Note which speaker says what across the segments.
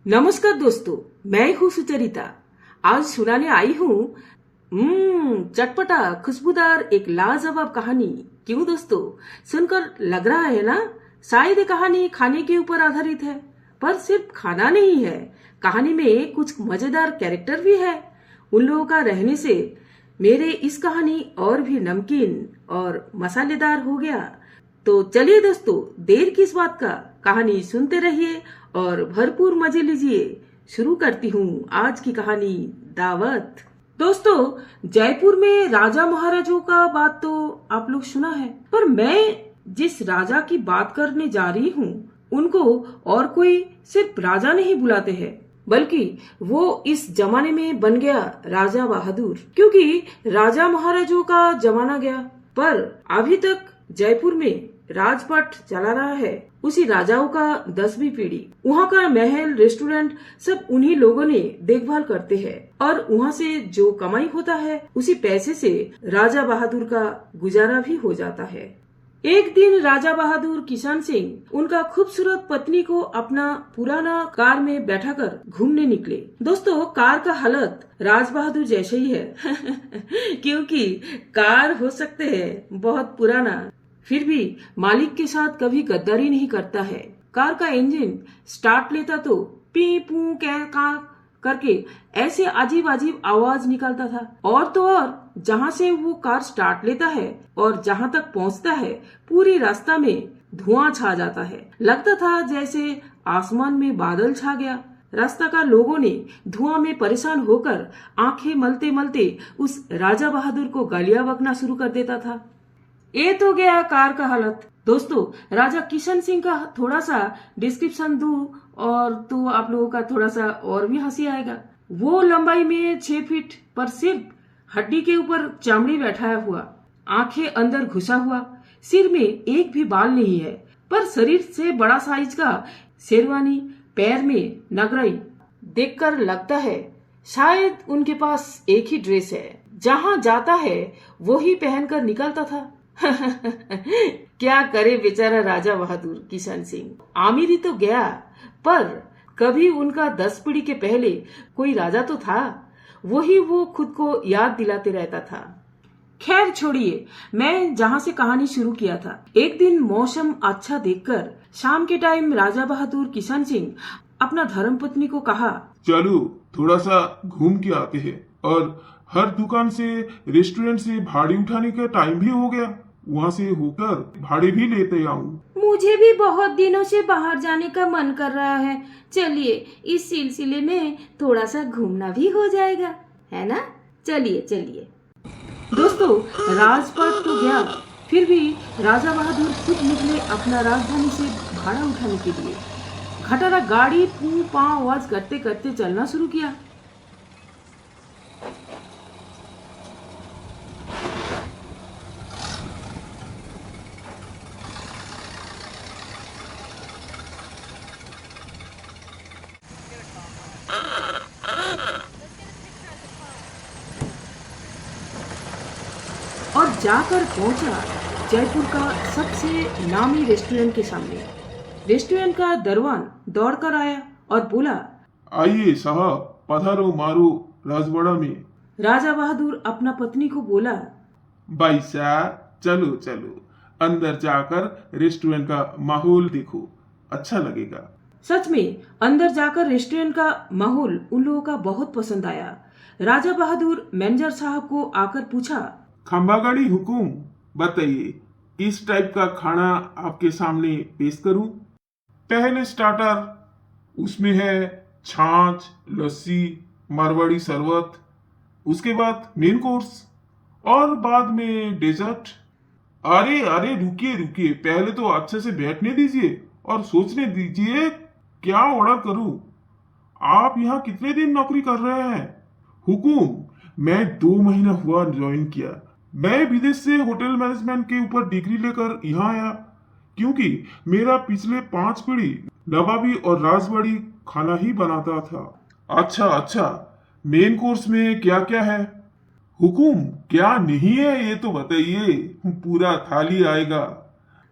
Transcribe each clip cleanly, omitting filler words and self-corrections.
Speaker 1: नमस्कार दोस्तों, मैं हूँ सुचरिता। आज सुनाने आई हूँ चटपटा खुशबूदार एक लाजवाब कहानी। क्यों दोस्तों, सुनकर लग रहा है ना शायद ये कहानी खाने के ऊपर आधारित है। पर सिर्फ खाना नहीं है, कहानी में कुछ मजेदार कैरेक्टर भी है। उन लोगों का रहने से मेरे इस कहानी और भी नमकीन और मसालेदार हो गया। तो चलिए दोस्तों, देर किस बात का, कहानी सुनते रहिए और भरपूर मजे लीजिए। शुरू करती हूँ आज की कहानी, दावत। दोस्तों, जयपुर में राजा महाराजों का बात तो आप लोग सुना है, पर मैं जिस राजा की बात करने जा रही हूँ उनको और कोई सिर्फ राजा नहीं बुलाते हैं, बल्कि वो इस जमाने में बन गया राजा बहादुर। क्योंकि राजा महाराजों का जमाना गया, पर अभी तक जयपुर में राजपाट चला रहा है उसी राजाओं का 10वीं पीढ़ी। वहाँ का महल, रेस्टोरेंट सब उन्हीं लोगों ने देखभाल करते हैं और वहाँ से जो कमाई होता है उसी पैसे से राजा बहादुर का गुजारा भी हो जाता है। एक दिन राजा बहादुर किशन सिंह उनका खूबसूरत पत्नी को अपना पुराना कार में बैठाकर घूमने निकले। दोस्तों, कार का हालत राज बहादुर जैसे ही है क्योंकि कार हो सकते हैं बहुत पुराना, फिर भी मालिक के साथ कभी गद्दारी नहीं करता है। कार का इंजन स्टार्ट लेता तो पी पू कै का करके ऐसे अजीब अजीब आवाज निकलता था। और तो और जहाँ से वो कार स्टार्ट लेता है और जहाँ तक पहुँचता है पूरी रास्ता में धुआं छा जाता है। लगता था जैसे आसमान में बादल छा गया। रास्ता का लोगों ने धुआं में परेशान होकर आंखें मलते मलते उस राजा बहादुर को गालियां बकना शुरू कर देता था। ये तो गया कार का हालत। दोस्तों, राजा किशन सिंह का थोड़ा सा डिस्क्रिप्शन दूं और तो आप लोगों का थोड़ा सा और भी हंसी आएगा। वो लंबाई में 6 फीट, पर सिर्फ हड्डी के ऊपर चमड़ी बैठाया हुआ, आंखें अंदर घुसा हुआ, सिर में एक भी बाल नहीं है, पर शरीर से बड़ा साइज का शेरवानी, पैर में नगराई। देखकर लगता है शायद उनके पास एक ही ड्रेस है, जहाँ जाता है वो ही पहनकर निकलता था। क्या करे बेचारा राजा बहादुर किशन सिंह। आमिरी तो गया, पर कभी उनका 10 पीढ़ी के पहले कोई राजा तो था, वही वो खुद को याद दिलाते रहता था। खैर छोड़िए, मैं जहाँ से कहानी शुरू किया था। एक दिन मौसम अच्छा देखकर शाम के टाइम राजा बहादुर किशन सिंह अपना धर्मपत्नी को कहा,
Speaker 2: चलो थोड़ा सा घूम के आते हैं, और हर दुकान से, रेस्टोरेंट से भाड़े उठाने का टाइम भी हो गया, वहाँ से होकर भाड़े भी लेते आऊँ।
Speaker 3: मुझे भी बहुत दिनों से बाहर जाने का मन कर रहा है। चलिए इस सिलसिले में थोड़ा सा घूमना भी हो जाएगा, है ना? चलिए चलिए।
Speaker 1: दोस्तों, राजपाट तो गया, फिर भी राजा बहादुर खुद निकले अपना राजधानी से भाड़ा उठाने के लिए। खटारा गाड़ी पू पाँ आवाज करते करते चलना शुरू किया। और जाकर पहुंचा जयपुर का सबसे नामी रेस्टोरेंट के सामने। रेस्टोरेंट का दरवान दौड़कर आया और बोला,
Speaker 2: आइए साहब, पधारो मारो राजवाड़ा में।
Speaker 1: राजा बहादुर अपना पत्नी को बोला,
Speaker 2: भाई साहब चलो चलो, अंदर जाकर रेस्टोरेंट का माहौल देखो, अच्छा लगेगा।
Speaker 1: सच में अंदर जाकर रेस्टोरेंट का माहौल उन लोगों का बहुत पसंद आया। राजा बहादुर मैनेजर साहब को आकर पूछा,
Speaker 2: खंबागाड़ी हुकुम, बताइए किस टाइप का खाना आपके सामने पेश करूं? पहले स्टार्टर, उसमें है छाछ, लस्सी, मारवाड़ी शरबत, उसके बाद मेन कोर्स और बाद में डेजर्ट। अरे अरे रुकिए रुकिए, पहले तो अच्छे से बैठने दीजिए और सोचने दीजिए क्या ऑर्डर करूं। आप यहाँ कितने दिन नौकरी कर रहे हैं? हुकुम, मैं 2 महीना हुआ ज्वाइन किया। मैं विदेश से होटल मैनेजमेंट के ऊपर डिग्री लेकर यहाँ आया, क्योंकि मेरा पिछले 5 पीढ़ी नवाबी और राजवाड़ी खाना ही बनाता था। अच्छा अच्छा, मेन कोर्स में क्या क्या है? हुकुम, क्या नहीं है ये तो बताइए, पूरा थाली आएगा।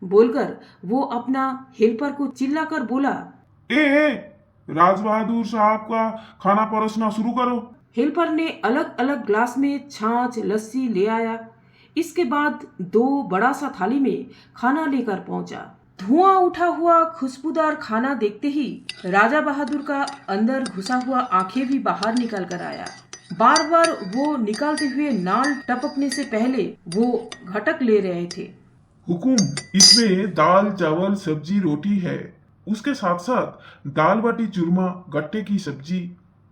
Speaker 1: बोलकर वो अपना हेल्पर को चिल्लाकर बोला,
Speaker 2: ए राज बहादुर साहब का खाना परोसना शुरू करो।
Speaker 1: हेल्पर ने अलग अलग ग्लास में छाछ लस्सी ले आया। इसके बाद 2 बड़ा सा थाली में खाना लेकर पहुंचा। धुआं उठा हुआ खुशबूदार खाना देखते ही राजा बहादुर का अंदर घुसा हुआ आंखें भी बाहर निकल कर आया। बार बार वो निकालते हुए नाल टपकने से पहले वो घटक ले रहे थे।
Speaker 2: हुकुम, इसमें दाल चावल सब्जी रोटी है, उसके साथ साथ दाल बाटी चूरमा, गट्टे की सब्जी,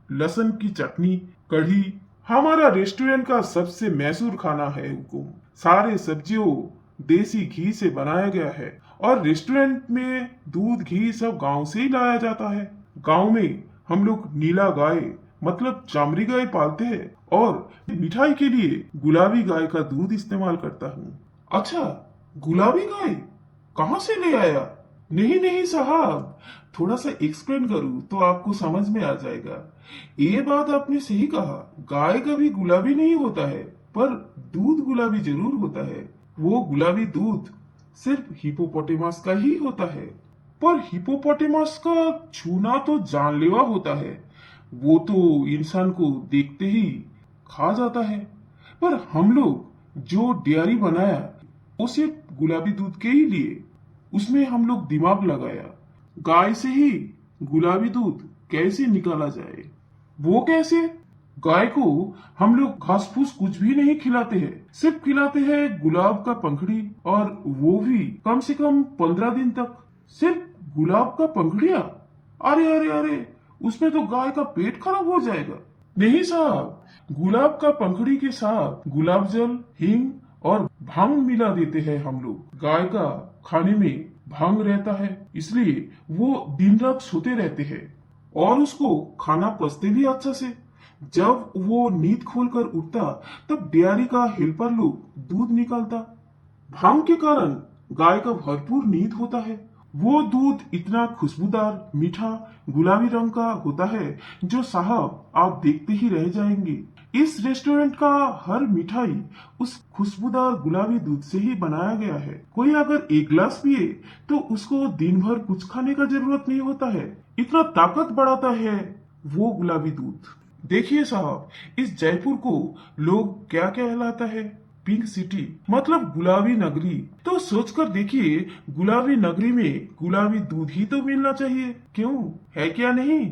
Speaker 2: लहसुन की चटनी, कढ़ी हमारा रेस्टोरेंट का सबसे मशहूर खाना है। हुकुम, सारे सब्जियों देसी घी से बनाया गया है और रेस्टोरेंट में दूध घी सब गांव से ही लाया जाता है। गांव में हम लोग नीला गाय मतलब चामरी गाय पालते हैं और मिठाई के लिए गुलाबी गाय का दूध इस्तेमाल करता हूँ। अच्छा, गुलाबी गाय कहाँ से ले आया? नहीं नहीं साहब, थोड़ा सा एक्सप्लेन करूँ तो आपको समझ में आ जाएगा। ये बात आपने सही कहा, गाय कभी गुलाबी नहीं होता है, पर दूध गुलाबी जरूर होता है। वो गुलाबी दूध सिर्फ हिपोपोटेमस का ही होता है, पर हिपोपोटेमस का छूना तो जानलेवा होता है। वो तो इंसान को देखते ही खा जाता है, पर हम लोग जो डेयरी बनाया वो सिर्फ गुलाबी दूध के ही लिए। उसमें हम लोग दिमाग लगाया, गाय से ही गुलाबी दूध कैसे निकाला जाए। वो कैसे? गाय को हम लोग घास फूस कुछ भी नहीं खिलाते हैं, सिर्फ खिलाते हैं गुलाब का पंखड़ी, और वो भी कम से कम 15 दिन तक। सिर्फ गुलाब का पंखड़िया? अरे अरे अरे, उसमें तो गाय का पेट खराब हो जाएगा। नहीं साहब, गुलाब का पंखड़ी के साथ गुलाब जल, हींग और भांग मिला देते हैं हम लोग। गाय का खाने में भांग रहता है, इसलिए वो दिन रात सोते रहते हैं और उसको खाना पचते भी अच्छा से। जब वो नींद खोलकर उठता तब डेयरी का हेल्पर लोग दूध निकालता। भांग के कारण गाय का भरपूर नींद होता है। वो दूध इतना खुशबूदार, मीठा, गुलाबी रंग का होता है जो साहब आप देखते ही रह जाएंगे। इस रेस्टोरेंट का हर मिठाई उस खुशबूदार गुलाबी दूध से ही बनाया गया है। कोई अगर एक गिलास पिए तो उसको दिन भर कुछ खाने का जरूरत नहीं होता है, इतना ताकत बढ़ाता है वो गुलाबी दूध। देखिए साहब, इस जयपुर को लोग क्या कहलाता है? पिंक सिटी, मतलब गुलाबी नगरी। तो सोचकर देखिए, गुलाबी नगरी में गुलाबी दूध ही तो मिलना चाहिए, क्यों है क्या नहीं?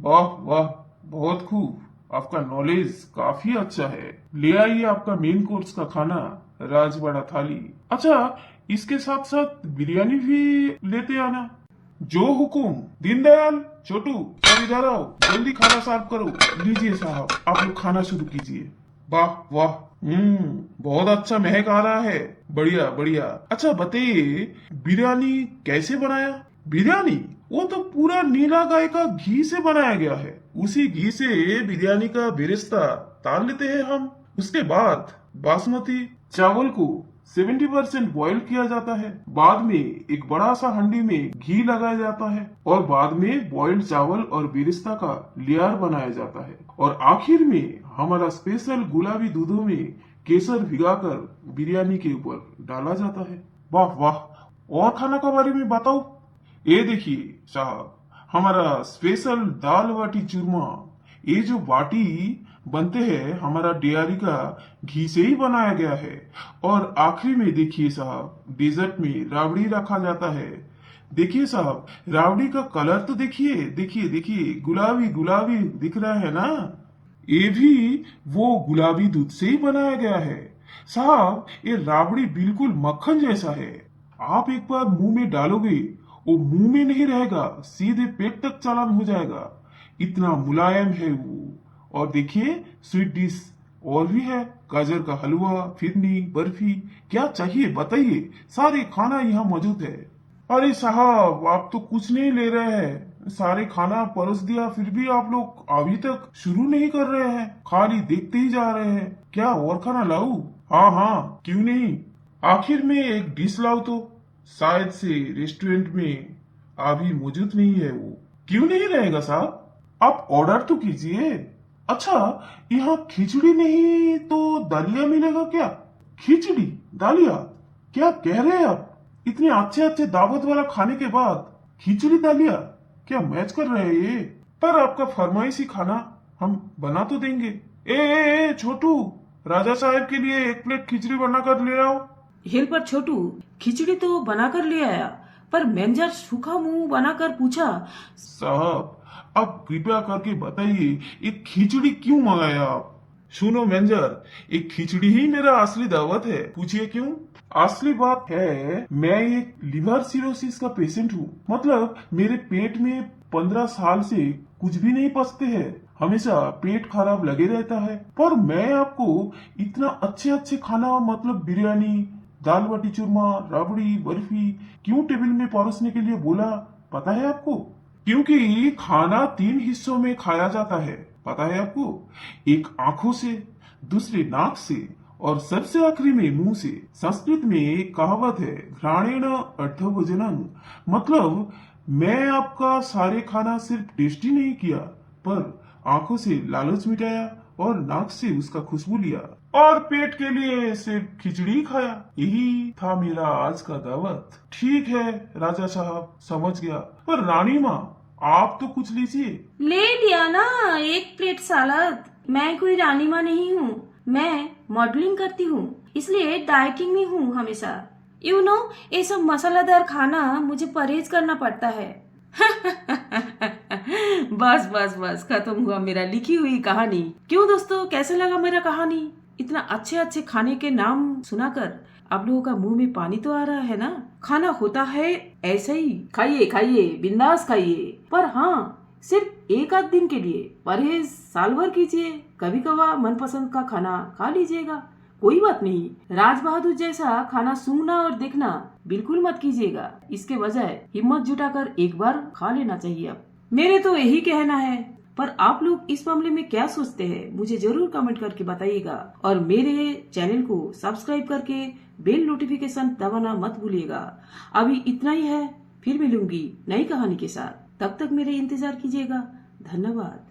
Speaker 2: वाह वाह, बहुत खूब, आपका नॉलेज काफी अच्छा है। ले आइए आपका मेन कोर्स का खाना, राजवाड़ा थाली। अच्छा, इसके साथ साथ बिरयानी भी लेते आना। जो हुकुम। दीनदयाल, छोटू, सब इधर आओ, जल्दी खाना सर्व करो। लीजिए साहब, आप लोग खाना शुरू कीजिए। वाह वाह, बहुत अच्छा महक आ रहा है। बढ़िया बढ़िया। अच्छा बताइए, बिरयानी कैसे बनाया? बिरयानी वो तो पूरा नीला गाय का घी से बनाया गया है। उसी घी से बिरयानी का बेरेस्ता तार लेते हैं हम। उसके बाद बासमती चावल को 70% बॉईल किया जाता है। बाद में एक बड़ा सा हंडी में घी लगाया जाता है और बाद में बॉइल्ड चावल और बेरिस्ता का लेयर बनाया जाता है और आखिर में हमारा स्पेशल गुलाबी दूधों में केसर भिगाकर बिरयानी के ऊपर डाला जाता है। वाह वाह। और खाना के बारे में बताओ। ये देखिए साहब, हमारा स्पेशल दाल बाटी चूरमा। ये जो बाटी बनते हैं हमारा डेयरी का घी से ही बनाया गया है। और आखिरी में देखिए साहब, डेजर्ट में राबड़ी रखा जाता है। देखिए साहब, राबड़ी का कलर तो देखिए देखिए देखिए, गुलाबी गुलाबी दिख रहा है ना। ये भी वो गुलाबी दूध से ही बनाया गया है। साहब, ये राबड़ी बिल्कुल मक्खन जैसा है। आप एक बार मुंह में डालोगे, वो मुंह में नहीं रहेगा, सीधे पेट तक चालान हो जाएगा, इतना मुलायम है वो। और देखिए स्वीट डिश और भी है, गाजर का हलवा, फिरनी, बर्फी, क्या चाहिए बताइए, सारे खाना यहाँ मौजूद है। अरे साहब, आप तो कुछ नहीं ले रहे हैं, सारे खाना परोस दिया, फिर भी आप लोग अभी तक शुरू नहीं कर रहे हैं, खाली देखते ही जा रहे हैं। क्या और खाना लाऊं? हाँ हाँ, क्यों नहीं। आखिर में एक डिश लाओ तो, शायद से रेस्टोरेंट में अभी मौजूद नहीं है वो। क्यों नहीं रहेगा साहब, आप ऑर्डर तो कीजिए। अच्छा, यहाँ खिचड़ी नहीं तो दलिया मिलेगा क्या? खिचड़ी, दलिया, क्या कह रहे हैं आप? इतने अच्छे अच्छे दावत वाला खाने के बाद खिचड़ी दालिया क्या मैच कर रहे हैं ये? पर आपका फरमाइशी खाना हम बना तो देंगे। ए छोटू, राजा साहब के लिए 1 प्लेट खिचड़ी बना कर ले आओ।
Speaker 1: हेल्पर छोटू खिचड़ी तो बनाकर ले आया, पर मैनेजर सूखा मुंह बनाकर पूछा,
Speaker 2: साहब आप कृपया करके बताइए ये खिचड़ी क्यों मंगाया आप? सुनो मैनेजर, एक खिचड़ी ही मेरा असली दावत है। पूछिए क्यों? असली बात है मैं एक लिवर सिरोसिस का पेशेंट हूँ। मतलब मेरे पेट में 15 साल से कुछ भी नहीं पचते हैं, हमेशा पेट खराब लगे रहता है। पर मैं आपको इतना अच्छे अच्छे खाना मतलब बिरयानी, दाल बाटी चूरमा, राबड़ी, बर्फी क्यों टेबल में परोसने के लिए बोला पता है आपको? क्योंकि खाना 3 हिस्सों में खाया जाता है, पता है आपको? एक आंखों से, दूसरे नाक से और सबसे आखिरी में मुंह से। संस्कृत में एक कहावत है, घ्राणेन अर्थभोजनम्। मतलब मैं आपका सारे खाना सिर्फ टेस्टी नहीं किया, पर आंखों से लालच मिटाया और नाक से उसका खुशबू लिया और पेट के लिए सिर्फ खिचड़ी खाया। यही था मेरा आज का दावत। ठीक है राजा साहब, समझ गया। पर रानी माँ आप तो कुछ लीजिए।
Speaker 3: ले लिया ना 1 प्लेट सलाद। मैं कोई रानी माँ नहीं हूँ, मैं मॉडलिंग करती हूँ, इसलिए डाइटिंग में हूँ हमेशा। यू नो, ये सब मसालेदार खाना मुझे परहेज करना पड़ता है।
Speaker 1: बस बस बस, खत्म हुआ मेरा लिखी हुई कहानी। क्यों दोस्तों, कैसे लगा मेरा कहानी? इतना अच्छे अच्छे खाने के नाम सुनाकर आप लोगों का मुंह में पानी तो आ रहा है ना? खाना होता है ऐसे ही, खाइए खाइए, बिंदास खाइए। पर हाँ, सिर्फ 1 आध दिन के लिए परहेज साल भर कीजिए। कभी कभार मनपसंद का खाना खा लीजिएगा, कोई बात नहीं। राज बहादुर जैसा खाना सूंघना और देखना बिल्कुल मत कीजिएगा। इसके बजाय हिम्मत जुटाकर एक बार खा लेना चाहिए। अब मेरे तो यही कहना है, पर आप लोग इस मामले में क्या सोचते हैं मुझे जरूर कमेंट करके बताइएगा। और मेरे चैनल को सब्सक्राइब करके बेल नोटिफिकेशन दबाना मत भूलिएगा। अभी इतना ही है, फिर मिलूंगी नई कहानी के साथ। तब तक मेरे इंतजार कीजिएगा। धन्यवाद।